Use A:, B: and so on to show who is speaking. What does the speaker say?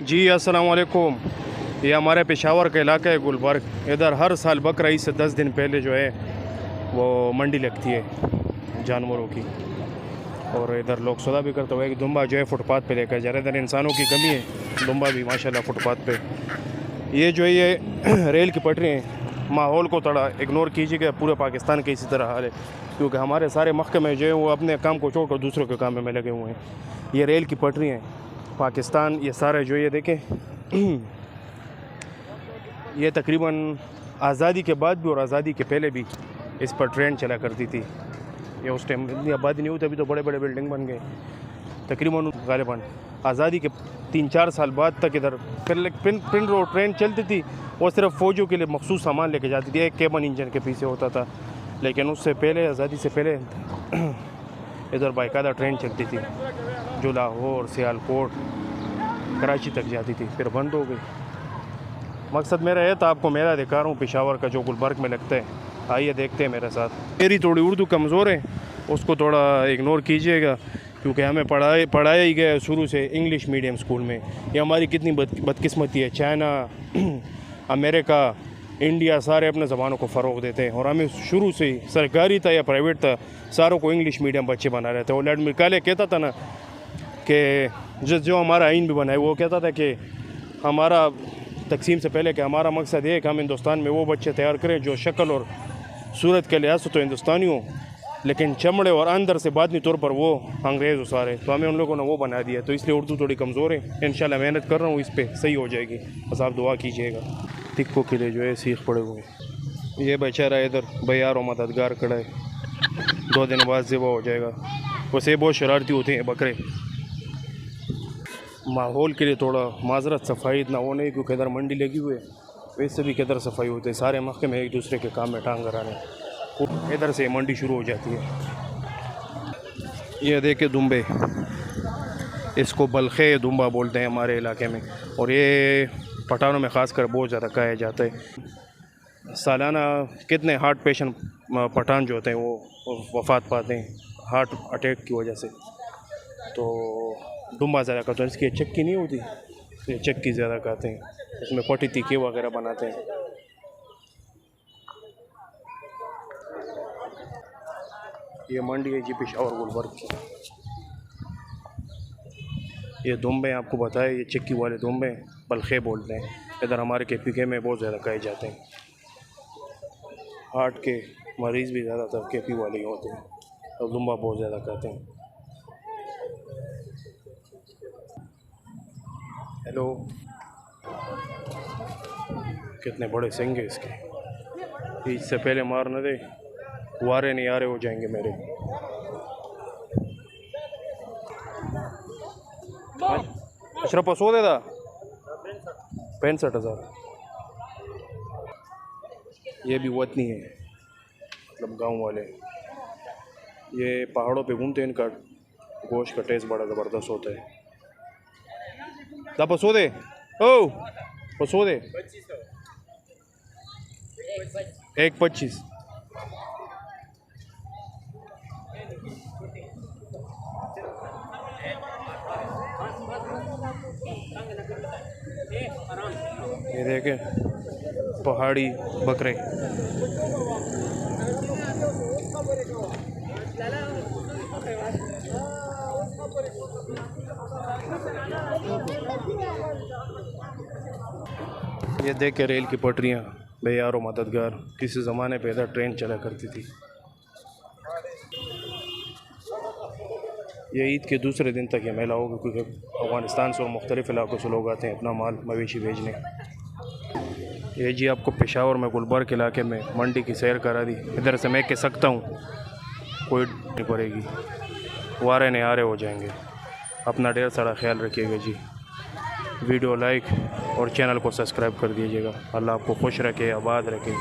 A: जी अस्सलाम वालेकुम। ये हमारे पेशावर का इलाका है गुलबर्ग। इधर हर साल बकरा ईद से 10 दिन पहले जो है वो मंडी लगती है जानवरों की, और इधर लोग सौदा भी करते हुए एक दुम्बा जो है फुटपाथ पे लेकर जा रहे हैं। इधर इंसानों की कमी है, दुम्बा भी माशाल्लाह फुटपाथ पे। ये जो है ये रेल की पटरी हैं। माहौल को थोड़ा इग्नोर कीजिएगा, पूरे पाकिस्तान के इसी तरह हाल है, क्योंकि हमारे सारे महकमे जो है वो अपने काम को छोड़कर दूसरों के काम में लगे हुए हैं। ये रेल की पटरी हैं पाकिस्तान, ये सारे जो ये देखें ये तकरीबन आज़ादी के बाद भी और आज़ादी के पहले भी इस पर ट्रेन चला करती थी। ये उस टाइम इतनी आबादी नहीं हुई, अभी तो बड़े बड़े बिल्डिंग बन गए। तकरीबन गालिबन आज़ादी के 3-4 साल बाद तक इधर पिन रोड ट्रेन चलती थी, और सिर्फ फ़ौजियों के लिए मखसूस सामान लेके जाती थी। एक केबन इंजन के पीछे होता था, लेकिन उससे पहले आज़ादी से पहले इधर बाकायदा ट्रेन चलती थी जो लाहौर, सियालकोट, कराची तक जाती थी, फिर बंद हो गई। मकसद मेरा है तो आपको मेरा दिखा रहा हूँ पेशावर का जो गुलबर्ग में लगता है। आइए देखते हैं मेरे साथ। मेरी थोड़ी उर्दू कमज़ोर है, उसको थोड़ा इग्नोर कीजिएगा, क्योंकि हमें पढ़ाया ही गया शुरू से इंग्लिश मीडियम स्कूल में। ये हमारी कितनी बदकिस्मती है। चाइना, अमेरिका, इंडिया सारे अपने ज़बानों को फ़रोग़ देते हैं, और हमें शुरू से ही सरकारी था या प्राइवेट था, सारों को इंग्लिश मीडियम बच्चे बना रहे थे। वो लॉर्ड मैकाले कहता था ना कि जो हमारा आइन भी बना है, वो कहता था कि हमारा तकसीम से पहले कि हमारा मकसद है कि हम हिंदुस्तान में वो बच्चे तैयार करें जो शक्ल और सूरत के लिहाज से तो हिंदुस्तानी हो, लेकिन चमड़े और अंदर से बातनी तौर पर वो अंग्रेज़ हो सारे। तो हमें उन लोगों ने वो बना दिया, तो इसलिए उर्दू थोड़ी कमज़ोर है। इंशाल्लाह मेहनत कर रहा हूँ, इस पर सही हो जाएगी, बस आप दुआ कीजिएगा। तिक्कों के लिए जो है सीख पड़े हुए। ये बेचारा इधर बयार और मददगार खड़ा है, 2 दिन बाद ज़िबा हो जाएगा। वैसे बहुत शरारती होते हैं बकरे। माहौल के लिए थोड़ा माजरत, सफाई इतना वो नहीं, क्योंकि इधर मंडी लगी हुई है, वैसे भी किधर सफाई होती है। सारे महकमे एक दूसरे के काम में टांग कराने, इधर से मंडी शुरू हो जाती है। ये देखे दुम्बे, इसको बलखे दुम्बा बोलते हैं हमारे इलाके में, और ये पठानों में ख़ासकर बहुत ज़्यादा खाया जाता है। सालाना कितने हार्ट पेशेंट पठान जो होते हैं वो वफ़ात पाते हैं हार्ट अटैक की वजह से। तो दुम्बा ज़्यादा खाते हैं, इसकी चक्की नहीं होती, ये चक्की ज़्यादा खाते हैं, इसमें पटी तीखे वगैरह बनाते हैं। ये मंडी है जी पेशावर गुलबर्ग की। ये दुम्बे आपको बताए, ये चक्की वाले दुम्बे बलखे बोलते हैं। इधर हमारे KPK में बहुत ज़्यादा खाए जाते हैं। हार्ट के मरीज़ भी ज़्यादातर KP वाले ही होते हैं, और दुम्बा बहुत ज़्यादा खाते हैं। हेलो, कितने बड़े सिंग है इसके, इससे पहले मार न दे, वारे नहीं आ रहे हो जाएंगे मेरे। अशरफ सो देता 65,000। ये भी वतनी है, मतलब गांव वाले। ये पहाड़ों पे घूमते हैं, इनका गोश्त का टेस्ट बड़ा ज़बरदस्त होता है। सो दे, ओ सो दे, 1.25। ये देखे पहाड़ी बकरे। ये देखे रेल की पटरियाँ, बेयार और मददगार। किसी ज़माने पे इधर ट्रेन चला करती थी। ये ईद के दूसरे दिन तक ये मेला होगा, क्योंकि अफ़गानिस्तान से और मुख्तलिफ़ इलाक़ों से लोग आते हैं अपना माल मवेशी भेजने। ये जी आपको पेशावर में गुलबर्ग इलाके में मंडी की सैर करा दी। इधर से मैं कह सकता हूँ कोई नहीं पड़ेगी, वारे नहीं आ रहे हो जाएंगे। अपना ढेर सारा ख्याल रखिएगा जी। वीडियो लाइक और चैनल को सब्सक्राइब कर दीजिएगा। अल्लाह आपको खुश रखे, आबाद रखे।